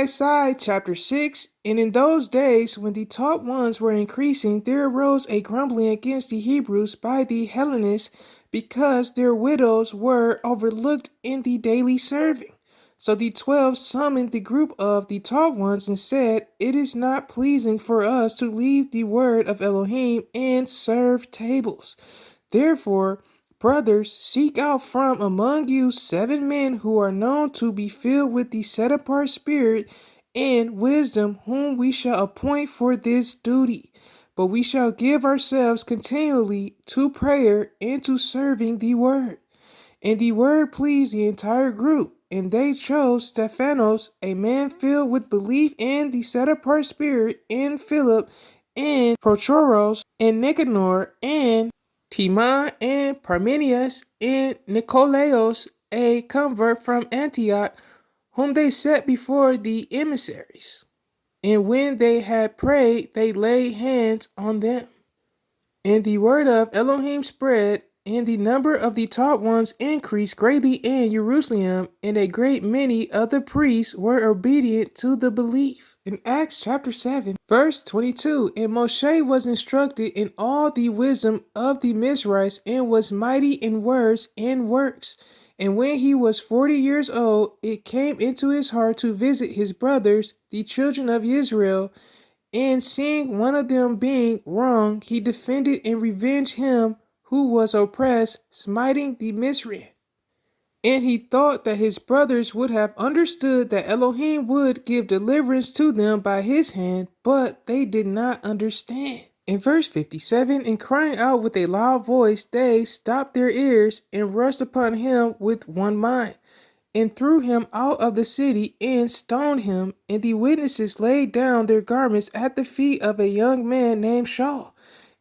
Side, chapter 6. And in those days, when the taught ones were increasing, there arose a grumbling against the Hebrews by the Hellenists, because their widows were overlooked in the daily serving. So the 12 summoned the group of the taught ones and said, "It is not pleasing for us to leave the word of Elohim and serve tables. Therefore, brothers, seek out from among you 7 men who are known to be filled with the set apart spirit and wisdom, whom we shall appoint for this duty. But we shall give ourselves continually to prayer and to serving the word." And the word pleased the entire group, and they chose Stephanos, a man filled with belief in the set apart spirit, and Philip, and Prochoros, and Nicanor, and Timon, and Parmenius, and Nicolaos, a convert from Antioch, whom they set before the emissaries. And when they had prayed, they laid hands on them. And the word of Elohim spread, and the number of the taught ones increased greatly in Jerusalem, and a great many of the priests were obedient to the belief. In Acts chapter 7, verse 22, and Moshe was instructed in all the wisdom of the Mizrahites, and was mighty in words and works. And when he was 40 years old, it came into his heart to visit his brothers, the children of Israel, and seeing one of them being wrong, he defended and revenged him who was oppressed, smiting the Mizraim. And he thought that his brothers would have understood that Elohim would give deliverance to them by his hand, but they did not understand. In verse 57, and crying out with a loud voice, they stopped their ears and rushed upon him with one mind, and threw him out of the city and stoned him. And the witnesses laid down their garments at the feet of a young man named Shaul.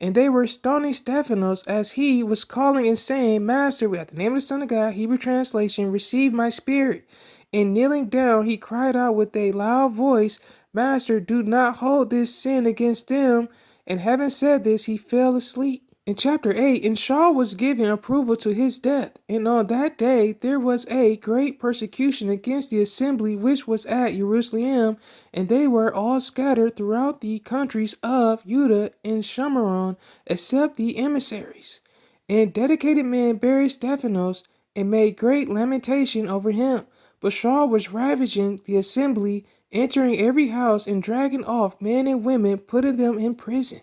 And they were stoning Stephanos as he was calling and saying, "Master, at the name of the Son of God," Hebrew translation, "receive my spirit." And kneeling down, he cried out with a loud voice, "Master, do not hold this sin against them." And having said this, he fell asleep. In chapter 8, and Shaul was given approval to his death. And on that day there was a great persecution against the assembly which was at Jerusalem, and they were all scattered throughout the countries of Judah and Shamaron, except the emissaries. And dedicated men buried Stephanos, and made great lamentation over him. But Shaul was ravaging the assembly, entering every house, and dragging off men and women, putting them in prison.